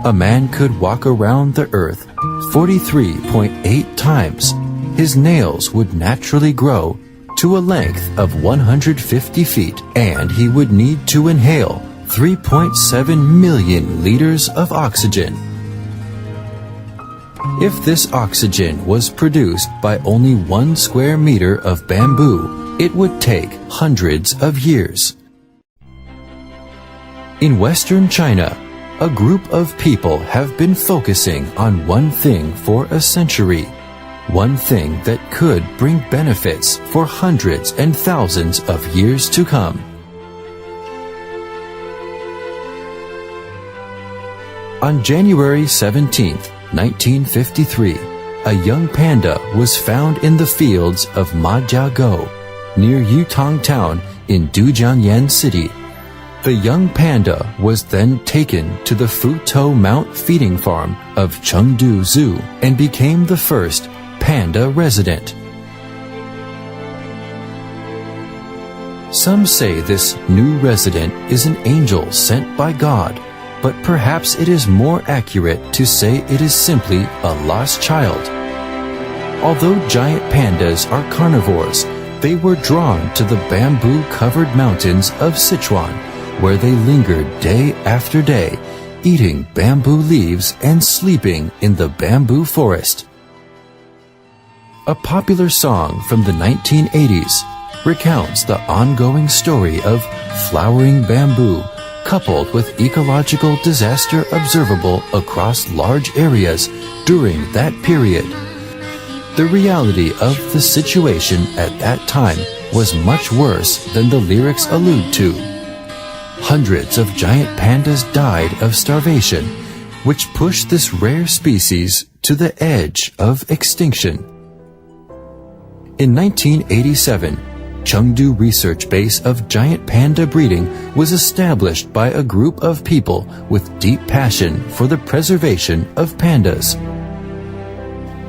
a man could walk around the earth 43.8 times. His nails would naturally grow to a length of 150 feet, and he would need to inhale 3.7 million liters of oxygen. If this oxygen was produced by only 1 square meter of bamboo, it would take hundreds of years. In Western China, a group of people have been focusing on one thing for a century, one thing that could bring benefits for hundreds and thousands of years to come. On January 17, 1953, a young panda was found in the fields of Majiagou, near Yutong Town in Dujiangyan City. The young panda was then taken to the Futou Mount feeding farm of Chengdu Zoo and became the first panda resident. Some say this new resident is an angel sent by God, but perhaps it is more accurate to say it is simply a lost child. Although giant pandas are carnivores, they were drawn to the bamboo-covered mountains of Sichuan, where they lingered day after day, eating bamboo leaves and sleeping in the bamboo forest. A popular song from the 1980s recounts the ongoing story of flowering bamboo, coupled with ecological disaster observable across large areas during that period. The reality of the situation at that time was much worse than the lyrics allude to. Hundreds of giant pandas died of starvation, which pushed this rare species to the edge of extinction. In 1987, Chengdu Research Base of Giant Panda Breeding was established by a group of people with deep passion for the preservation of pandas.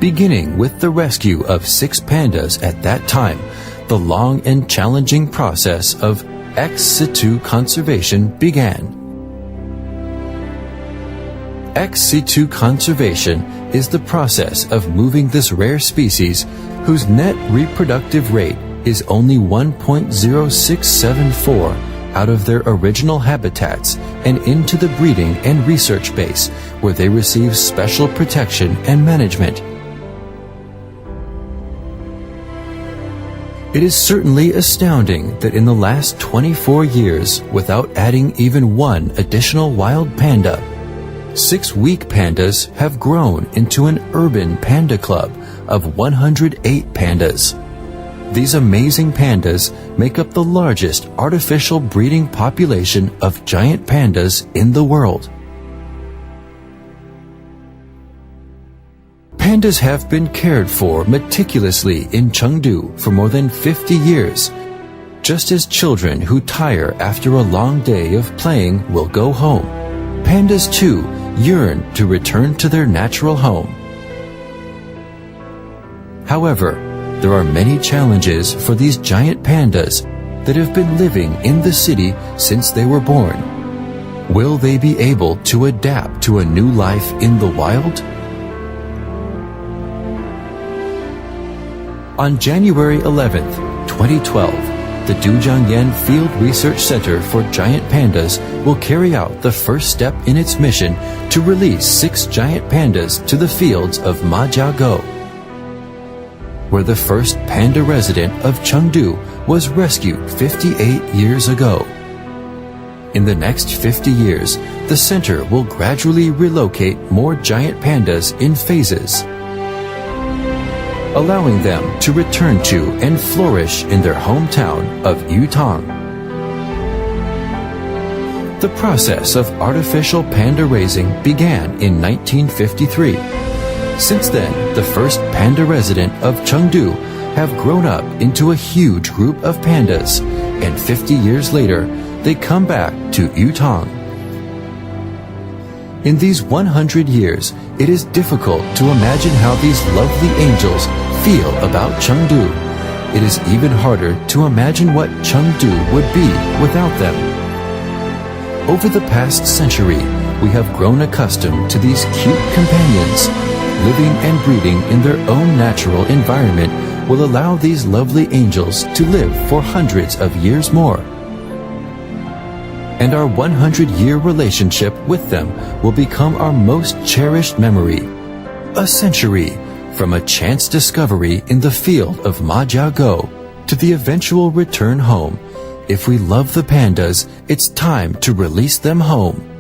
Beginning with the rescue of 6 pandas at that time, the long and challenging process of ex situ conservation began. Ex situ conservation is the process of moving this rare species, whose net reproductive rate is only 1.0674 out of their original habitats, and into the breeding and research base, where they receive special protection and management. It is certainly astounding that in the last 24 years, without adding even one additional wild panda, 6 weak pandas have grown into an urban panda club of 108 pandas. These amazing pandas make up the largest artificial breeding population of giant pandas in the world. Pandas have been cared for meticulously in Chengdu for more than 50 years. Just as children who tire after a long day of playing will go home, pandas too yearn to return to their natural home. However, there are many challenges for these giant pandas that have been living in the city since they were born. Will they be able to adapt to a new life in the wild? On January 11, 2012, the Dujiangyan Field Research Center for Giant Pandas will carry out the first step in its mission to release 6 giant pandas to the fields of Majiagou, where the first panda resident of Chengdu was rescued 58 years ago. In the next 50 years, the center will gradually relocate more giant pandas in phases, allowing them to return to and flourish in their hometown of Yutong. The process of artificial panda raising began in 1953. Since then, the first panda resident of Chengdu have grown up into a huge group of pandas, and 50 years later, they come back to Yutong. In these 100 years, it is difficult to imagine how these lovely angels feel about Chengdu. It is even harder to imagine what Chengdu would be without them. Over the past century, we have grown accustomed to these cute companions. Living and breeding in their own natural environment will allow these lovely angels to live for hundreds of years more. And our 100-year relationship with them will become our most cherished memory. A century, from a chance discovery in the field of Majiago to the eventual return home. If we love the pandas, it's time to release them home.